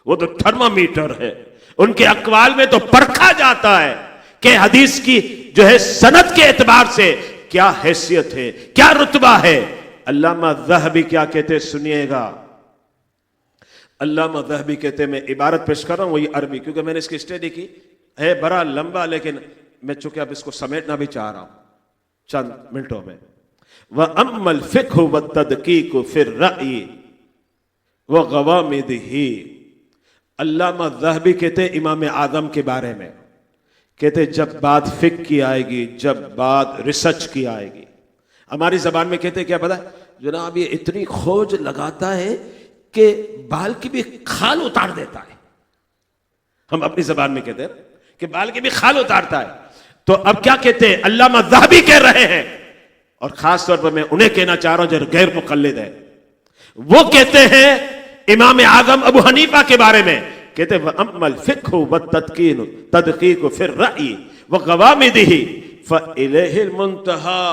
وہ تو تھرمامیٹر ہے, ان کے اقوال میں تو پرکھا جاتا ہے کہ حدیث کی جو ہے سند کے اعتبار سے کیا حیثیت ہے, کیا رتبہ ہے. علامہ ذہبی کیا کہتے سنیے گا. علامہ ذہبی کہتے, میں عبارت پیش کر رہا ہوں وہی عربی کیونکہ میں نے اس کی اسٹڈی کی ہے, بڑا لمبا, لیکن میں چونکہ اب اس کو سمیٹنا بھی چاہ رہا ہوں چند منٹوں میں. وَأَمَّا الْفِقْهُ وَالتَّدْقِيقُ فِي الرَّأْيِ وَغَوَامِدِهِ. علامہ ذہبی کہتے امام اعظم کے بارے میں, کہتے جب بات فقہ کی آئے گی, جب بات ریسرچ کی آئے گی, ہماری زبان میں کہتے کیا پتا جناب, یہ اتنی کھوج لگاتا ہے کہ بال کی بھی کھال اتار دیتا ہے. ہم اپنی زبان میں کہتے ہیں کہ بال کی بھی کھال اتارتا ہے. تو اب کیا کہتے ہیں علامہ ذہبی کہہ رہے ہیں, اور خاص طور پر میں انہیں کہنا چاہ رہا ہوں جو غیر مقلد ہے. وہ کہتے ہیں امام اعظم ابو حنیفہ کے بارے میں, کہتے وَأَمَّا الْفِقْهُ وَالتَّدْقِيقُ فِي الرَّأْيِ وَغَوَامِدِهِ فَإِلَيْهِ الْمُنْتَهَى.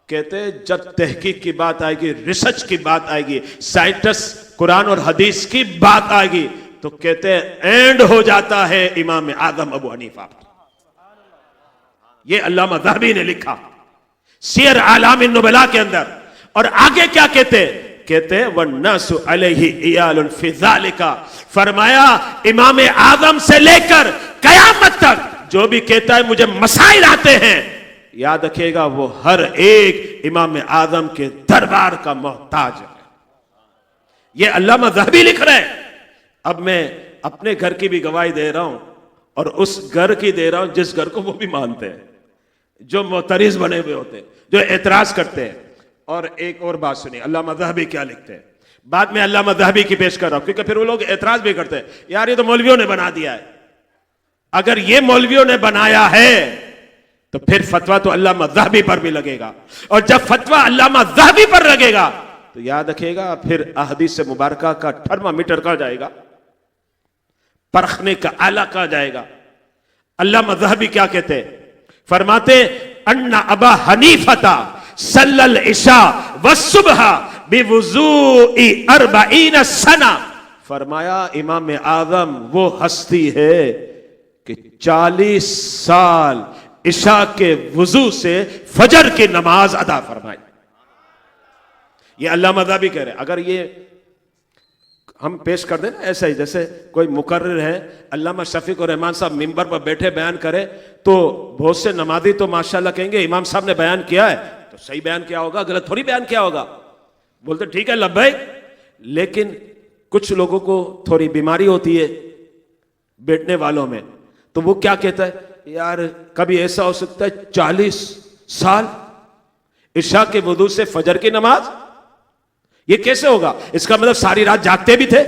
کہتے جب تحقیق کی بات آئے گی, ریسرچ کی بات آئے گی, سائنٹسٹ قرآن اور حدیث کی بات آئے گی, تو کہتے اینڈ ہو جاتا ہے امام اعظم ابو حنیفہ. یہ علامہ ذہبی نے لکھا سیر اعلام النبلاء کے اندر. اور آگے کیا کہتے وَالنَّاسُ عَلَيْهِ عِيَالٌ فِي ذَلِكَ. فرمایا امام اعظم سے لے کر قیامت تک جو بھی کہتا ہے مجھے مسائل آتے ہیں, یاد رکھیے گا وہ ہر ایک امام اعظم کے دربار کا محتاج ہے. یہ علامہ ذہبی لکھ رہے ہیں. اب میں اپنے گھر کی بھی گواہی دے رہا ہوں اور اس گھر کی دے رہا ہوں جس گھر کو وہ بھی مانتے ہیں. جو معترض بنے ہوئے ہوتے ہیں, جو اعتراض کرتے ہیں. اور ایک اور بات سنیے, علامہ ذہبی کیا لکھتے ہیں. بعد میں علامہ ذہبی کی پیش کر رہا ہوں, کیونکہ پھر وہ لوگ اعتراض بھی کرتے ہیں, یار یہ تو مولویوں نے بنا دیا ہے. اگر یہ مولویوں نے بنایا ہے تو پھر فتویٰ تو علامہ ذہبی پر بھی لگے گا, اور جب فتویٰ علامہ ذہبی پر لگے گا تو یاد رکھیے گا پھر احادیث مبارکہ کا تھرمامیٹر کہا جائے گا, پرکھنے کا آلہ کہا جائے گا. علامہ ذہبی کیا کہتے ہیں, فرماتے ان ابا حنیفہ صلی العشاء والصبح بوضوء 40 سنہ, فرمایا امام اعظم وہ ہستی ہے کہ 40 سال عشاء کے وضو سے فجر کی نماز ادا فرمائی. یہ علامہ ذہبی کہہ رہے ہیں. اگر یہ ہم پیش کر دیں نا ایسا ہی, جیسے کوئی مقرر ہے, علامہ شفیق الرحمان صاحب ممبر پر بیٹھے بیان کرے تو بہت سے نمازی تو ماشاءاللہ کہیں گے امام صاحب نے بیان کیا ہے تو صحیح بیان کیا ہوگا, غلط تھوڑی بیان کیا ہوگا, بولتے ٹھیک ہے لبیک. لیکن کچھ لوگوں کو تھوڑی بیماری ہوتی ہے بیٹھنے والوں میں, تو وہ کیا کہتا ہے, یار کبھی ایسا ہو سکتا ہے 40 سال عشاء کے وضو سے فجر کی نماز, یہ کیسے ہوگا؟ اس کا مطلب ساری رات جاگتے بھی تھے,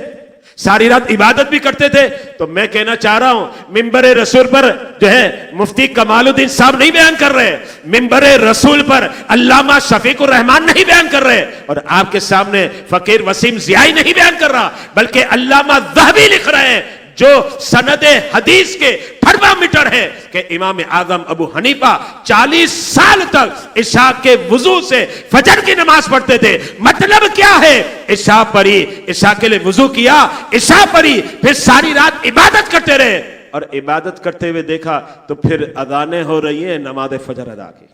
ساری رات عبادت بھی کرتے تھے. تو میں کہنا چاہ رہا ہوں منبر رسول پر جو ہے مفتی کمال الدین صاحب نہیں بیان کر رہے, منبر رسول پر علامہ شفیق الرحمان نہیں بیان کر رہے, اور آپ کے سامنے فقیر وسیم ضیائی نہیں بیان کر رہا, بلکہ علامہ ذہبی لکھ رہے ہیں جو سند حدیث کے تھرمامیٹر ہے کہ امام اعظم ابو حنیفہ 40 سال تک عشاء کے وضو سے فجر کی نماز پڑھتے تھے. مطلب کیا ہے, عشاء پڑھی, عشاء کے لیے وضو کیا, عشاء پڑھی, پھر ساری رات عبادت کرتے رہے, اور عبادت کرتے ہوئے دیکھا تو پھر اذانیں ہو رہی ہیں نماز فجر ادا کی.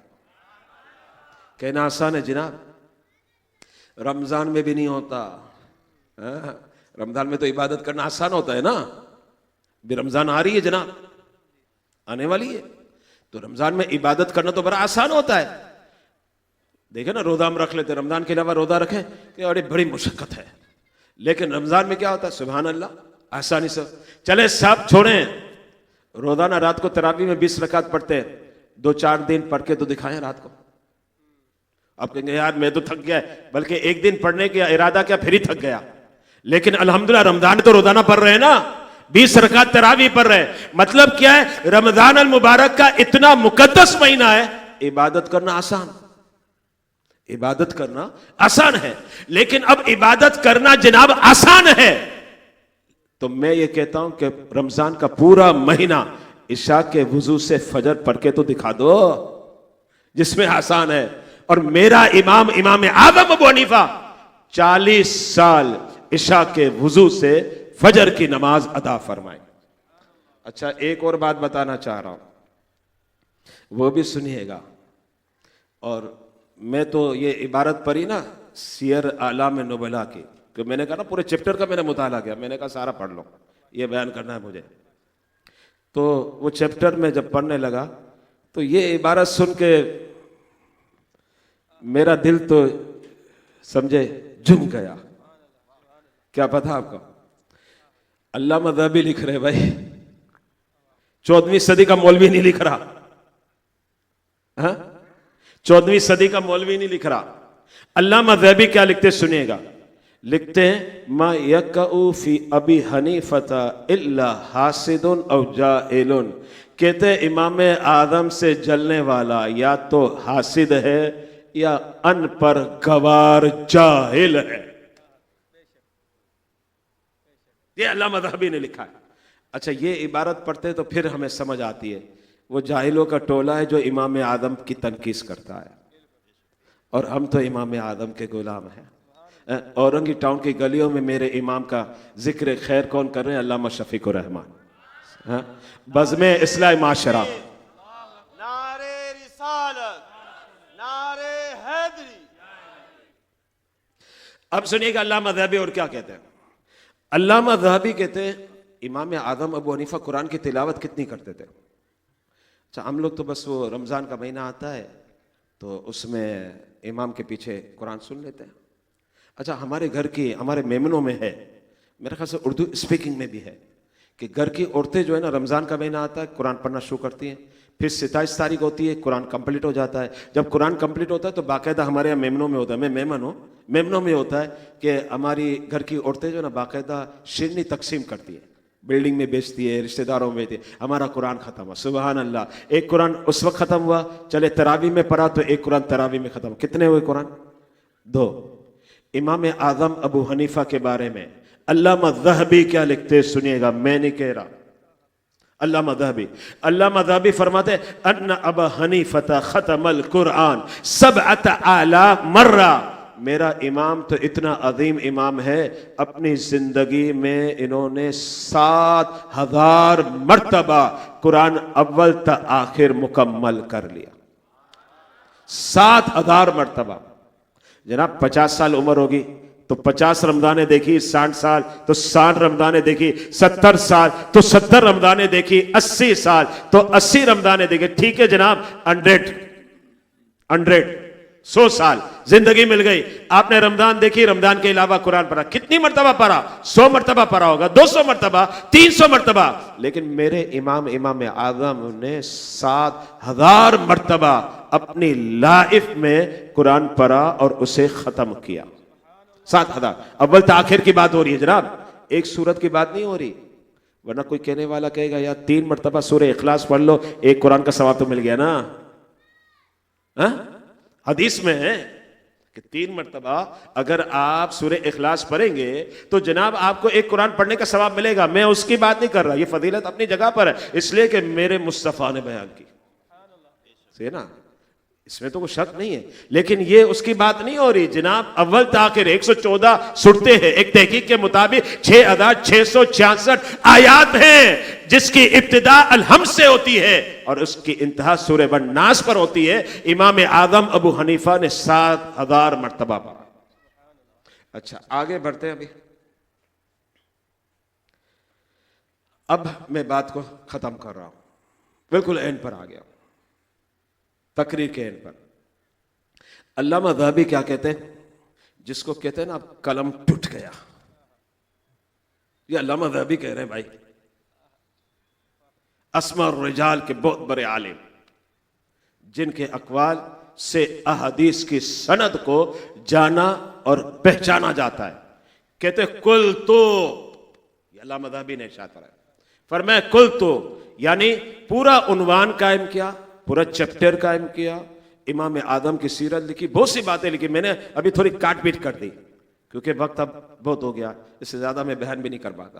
کہنا آسان ہے جناب, رمضان میں بھی نہیں ہوتا. رمضان میں تو عبادت کرنا آسان ہوتا ہے نا, بھی رمضان آ رہی ہے جناب, آنے والی ہے, تو رمضان میں عبادت کرنا تو بڑا آسان ہوتا ہے. دیکھیں نا روزہ ہم رکھ لیتے, رمضان کے علاوہ روزہ رکھیں کہ بڑی مشقت ہے, لیکن رمضان میں کیا ہوتا ہے, سبحان اللہ, آسانی سے. چلے سب چھوڑیں, روزانہ رات کو تراویح میں 20 رکعت پڑھتے ہیں, 2-4 دن پڑھ کے تو دکھائیں رات کو. آپ کہیں گے یار میں تو تھک گیا ہے, بلکہ ایک دن پڑھنے کا ارادہ کیا پھر ہی تھک گیا, لیکن الحمدللہ رمضان تو روزانہ پڑھ رہے ہیں نا, 20 رکعت تراویح پڑھ رہے ہیں. مطلب کیا ہے, رمضان المبارک کا اتنا مقدس مہینہ ہے, عبادت کرنا آسان, عبادت کرنا آسان ہے. لیکن اب عبادت کرنا جناب آسان ہے, تو میں یہ کہتا ہوں کہ رمضان کا پورا مہینہ عشاء کے وضو سے فجر پڑھ کے تو دکھا دو جس میں آسان ہے. اور میرا امام اعظم ابو حنیفہ 40 سال عشاء کے وضو سے فجر کی نماز ادا فرمائے. اچھا ایک اور بات بتانا چاہ رہا ہوں, وہ بھی سنیے گا. اور میں تو یہ عبارت پڑھی نا سیر اعلام نبلا کی, کہ میں نے کہا نا پورے چیپٹر کا میں نے مطالعہ کیا, میں نے کہا سارا پڑھ لو, یہ بیان کرنا ہے مجھے. تو وہ چیپٹر میں جب پڑھنے لگا تو یہ عبارت سن کے میرا دل تو سمجھے جھم گیا. کیا پتا آپ کو, علامہ ذہبی لکھ رہے بھائی, 14ویں صدی کا مولوی نہیں لکھ رہا, 14ویں صدی کا مولوی نہیں لکھ رہا. علامہ ذہبی کیا لکھتے سنیے گا, لکھتے ہیں ما یقع فی ابی حنیفہ الا حاسد او جاہل, کہتے امام اعظم سے جلنے والا یا تو حاسد ہے یا ان پر گوار جاہل ہے. یہ علامہ ذہبی نے لکھا ہے. اچھا یہ عبارت پڑھتے تو پھر ہمیں سمجھ آتی ہے وہ جاہلوں کا ٹولہ ہے جو امام اعظم کی تنقید کرتا ہے, اور ہم تو امام اعظم کے غلام ہیں. اورنگی ٹاؤن کی گلیوں میں میرے امام کا ذکر خیر کون کر رہے ہیں, علامہ شفیق الرحمان, بزم اصلاح معاشرہ. نعرے رسالت, نعرے حیدری. اب سنیے گا علامہ ذہبی اور کیا کہتے ہیں. علامہ ذہبی کہتے ہیں امام اعظم ابو حنیفہ قرآن کی تلاوت کتنی کرتے تھے. اچھا ہم لوگ تو بس وہ رمضان کا مہینہ آتا ہے تو اس میں امام کے پیچھے قرآن سن لیتے ہیں. اچھا ہمارے گھر کی, ہمارے میمنوں میں ہے, میرے خیال سے اردو اسپیکنگ میں بھی ہے, کہ گھر کی عورتیں جو ہے نا رمضان کا مہینہ آتا ہے قرآن پڑھنا شروع کرتی ہیں, پھر 27 تاریخ ہوتی ہے, قرآن کمپلیٹ ہو جاتا ہے. جب قرآن کمپلیٹ ہوتا ہے تو باقاعدہ ہمارے یہاں میمنوں میں ہوتا ہے, میں میمن ہوں, میمنوں میں ہوتا ہے کہ ہماری گھر کی عورتیں جو نا باقاعدہ شیرنی تقسیم کرتی ہے, بلڈنگ میں بیچتی ہے, رشتہ داروں میں بیچتی ہے. ہمارا قرآن ختم ہوا, سبحان اللہ. ایک قرآن اس وقت ختم ہوا, چلے تراویح میں پڑھا تو ایک قرآن تراویح میں ختم. کتنے ہوئے قرآن؟ 2. امام اعظم ابو حنیفہ کے بارے میں علامہ ذہبی کیا لکھتے سنیے گا, میں نہیں کہہ رہا, علامہ ذہبی فرماتے ان ابا حنیفہ ختم القرآن 7,000 مرہ. میرا امام تو اتنا عظیم امام ہے, اپنی زندگی میں انہوں نے 7,000 مرتبہ قرآن اول تا آخر مکمل کر لیا. 7,000 مرتبہ. جناب 50 سال عمر ہوگی تو 50 رمضانیں دیکھی, 60 سال تو 60 رمضانیں دیکھی, 70 سال تو 70 رمضانیں دیکھی, 80 سال تو 80 رمضانیں دیکھی. ٹھیک ہے جناب, 100 سال زندگی مل گئی, آپ نے رمضان دیکھی, رمضان کے علاوہ قرآن پڑھا. کتنی مرتبہ پڑھا؟ 100 مرتبہ پڑھا ہوگا, 200 مرتبہ, 300 مرتبہ. لیکن میرے امام اعظم نے 7,000 مرتبہ اپنی لائف میں قرآن پڑھا اور اسے ختم کیا. 7,000. اول تا آخر کی بات ہو رہی ہے جناب, ایک سورت کی بات نہیں ہو رہی. ورنہ کوئی کہنے والا کہے گا یار 3 مرتبہ سورہ اخلاص پڑھ لو, ایک قرآن کا ثواب تو مل گیا نا. حدیث میں ہے کہ 3 مرتبہ اگر آپ سورہ اخلاص پڑھیں گے تو جناب آپ کو ایک قرآن پڑھنے کا ثواب ملے گا. میں اس کی بات نہیں کر رہا, یہ فضیلت اپنی جگہ پر ہے, اس لیے کہ میرے مصطفیٰ نے بیان کی ہے نا, اس میں تو کوئی شک نہیں ہے. لیکن یہ اس کی بات نہیں ہو رہی جناب. اول تاخیر 114 سورتیں ہیں, ایک تحقیق کے مطابق 6,666 آیات ہیں, جس کی ابتدا الحمد سے ہوتی ہے اور اس کی انتہا سورہ والناس پر ہوتی ہے. امام اعظم ابو حنیفہ نے 7,000 مرتبہ پڑھا. اچھا آگے بڑھتے ہیں. ابھی اب میں بات کو ختم کر رہا ہوں, بالکل اینڈ پر آ گیا, تقریر کے اینڈ پر. علامہ ذہبی کیا کہتے ہیں, جس کو کہتے ہیں نا قلم ٹوٹ گیا, یہ علامہ ذہبی کہہ رہے ہیں بھائی. اسماء الرجال کے بہت بڑے عالم, جن کے اقوال سے احادیث کی سند کو جانا اور پہچانا جاتا ہے. کہتے کل تو, یہ علامہ ذہبی نے ارشاد فرمایا, فرمایا کل تو یعنی پورا عنوان قائم کیا, پورا چیپٹر قائم کیا, امام اعظم کی سیرت لکھی, بہت سی باتیں لکھی. میں نے ابھی تھوڑی کاٹ پیٹ کر دی کیونکہ وقت اب بہت ہو گیا, اس سے زیادہ میں بیان بھی نہیں کر پاتا,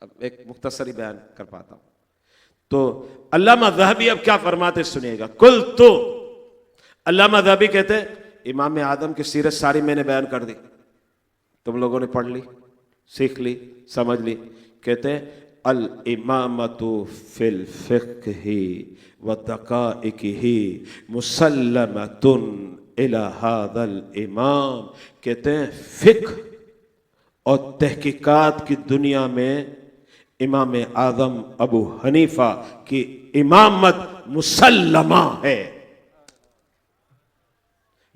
اب ایک مختصر ہی بیان کر پاتا ہوں. تو علامہ ذہبی اب کیا فرماتے سنیے گا. کل تو علامہ ذہبی کہتے امام اعظم کی سیرت ساری میں نے بیان کر دی, تم لوگوں نے پڑھ لی, سیکھ لی, سمجھ لی. کہتے الامامۃ فی الفقہ ودقائقہ مسلمۃ الی ھذا الامام. کہتے ہیں فقہ اور تحقیقات کی دنیا میں امام اعظم ابو حنیفہ کی امامت مسلمہ ہے.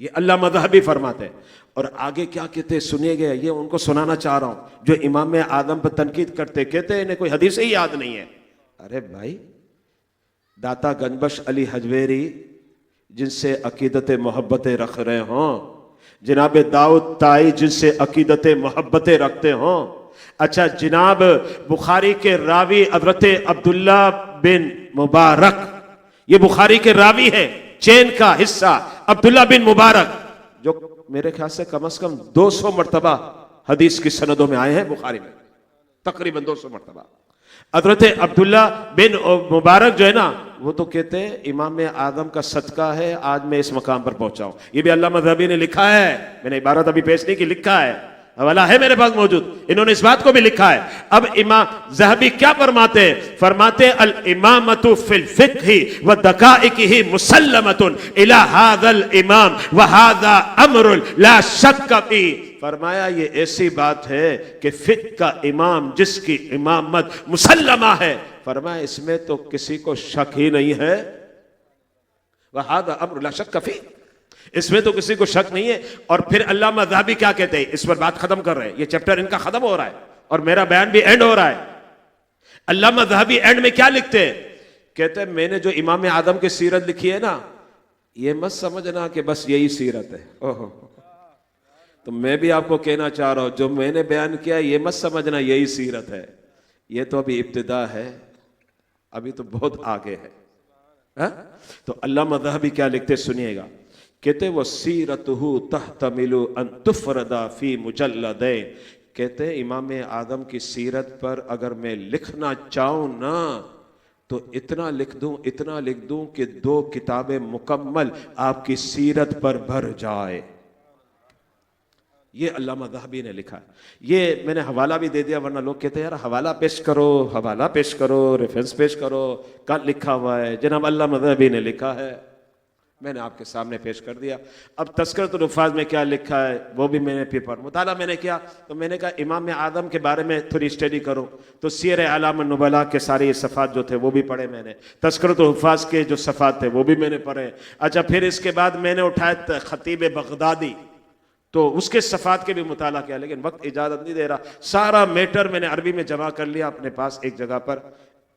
یہ علامہ ذہبی فرماتے ہیں. اور آگے کیا کہتے سنیے گے, یہ ان کو سنانا چاہ رہا ہوں جو امام اعظم پر تنقید کرتے. کہتے ہیں انہیں کوئی حدیث ہی یاد نہیں ہے. ارے بھائی, داتا گنجبخش علی حجویری جن سے عقیدت محبتیں رکھ رہے ہوں, جناب داؤد طائی جن سے عقیدت محبتیں رکھتے ہوں. اچھا جناب بخاری کے راوی حضرت عبداللہ بن مبارک, یہ بخاری کے راوی ہے, چین کا حصہ عبداللہ بن مبارک, جو میرے خیال سے کم از کم 200 مرتبہ حدیث کی سندوں میں آئے ہیں بخاری میں, تقریباً 200 مرتبہ. حضرت عبداللہ بن مبارک جو ہے نا, وہ تو کہتے ہیں امام اعظم کا صدقہ ہے آج میں اس مقام پر پہنچا ہوں. یہ بھی علامہ ذہبی نے لکھا ہے, میں نے عبارت ابھی پیش نہیں کی, لکھا ہے, حوالہ ہے میرے پاس موجود, انہوں نے اس بات کو بھی لکھا ہے. اب امام ذہبی کیا فرماتے ہیں, فرماتے الامامۃ فی الفقہ ودقائقہ مسلمۃ الی ھذا الامام وھذا امر لا شک فیہ. فرمایا یہ ایسی بات ہے کہ فقہ کا امام جس کی امامت مسلمہ ہے, فرمایا اس میں تو کسی کو شک ہی نہیں ہے. وھذا امر لا شک فیہ, اس میں تو کسی کو شک نہیں ہے. اور پھر علامہ ذہبی کیا کہتے ہیں, اس پر بات ختم کر رہے ہیں, یہ چیپٹر ان کا ختم ہو رہا ہے اور میرا بیان بھی اینڈ ہو رہا ہے. علامہ ذہبی اینڈ میں کیا لکھتے ہیں, کہتے ہیں میں نے جو امام آدم کی سیرت لکھی ہے نا، یہ مت سمجھنا کہ بس یہی سیرت ہے. اوہ، تو میں بھی آپ کو کہنا چاہ رہا ہوں، جو میں نے بیان کیا یہ مت سمجھنا یہی سیرت ہے. یہ تو ابھی ابتدا ہے، ابھی تو بہت آگے ہے. تو علامہ ذہبی کیا لکھتے سنیے گا. کہتے وہ سیرتہ تحتمل ان تفرد فی مجلدین. کہتے امام آدم کی سیرت پر اگر میں لکھنا چاہوں نا تو اتنا لکھ دوں کہ 2 کتابیں مکمل آپ کی سیرت پر بھر جائے. یہ علامہ ذہبی نے لکھا ہے. یہ میں نے حوالہ بھی دے دیا، ورنہ لوگ کہتے ہیں یار حوالہ پیش کرو، ریفرنس پیش کرو. کہاں لکھا ہوا ہے؟ جناب علامہ ذہبی نے لکھا ہے، میں نے آپ کے سامنے پیش کر دیا. اب تذکرۃ الحفاظ میں کیا لکھا ہے وہ بھی میں نے پیپر مطالعہ میں نے کیا، تو میں نے کہا امام اعظم کے بارے میں تھوڑی اسٹڈی کرو. تو سیر اعلام النبلاء کے سارے صفحات جو تھے وہ بھی پڑھے میں نے، تذکرۃ الحفاظ کے جو صفحات تھے وہ بھی میں نے پڑھے. اچھا پھر اس کے بعد میں نے اٹھایا خطیب بغدادی، تو اس کے صفحات کے بھی مطالعہ کیا، لیکن وقت اجازت نہیں دے رہا. سارا میٹر میں نے عربی میں جمع کر لیا اپنے پاس ایک جگہ پر.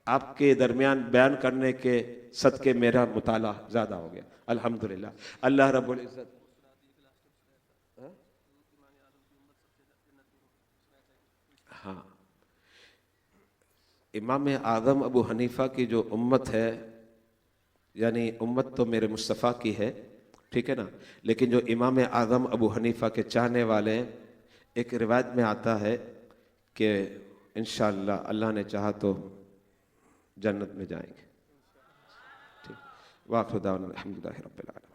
آپ کے درمیان بیان کرنے کے صدقے میرا مطالعہ زیادہ ہو گیا الحمدللہ. اللہ رب العزت ہاں امام اعظم ابو حنیفہ کی جو امت ہے، یعنی امت تو میرے مصطفیٰ کی ہے، ٹھیک ہے نا، لیکن جو امام اعظم ابو حنیفہ کے چاہنے والے ہیں، ایک روایت میں آتا ہے کہ انشاءاللہ اللہ نے چاہا تو جنت میں جائیں گے. ٹھیک، وآخر دعوانا الحمدللہ رب العالمین.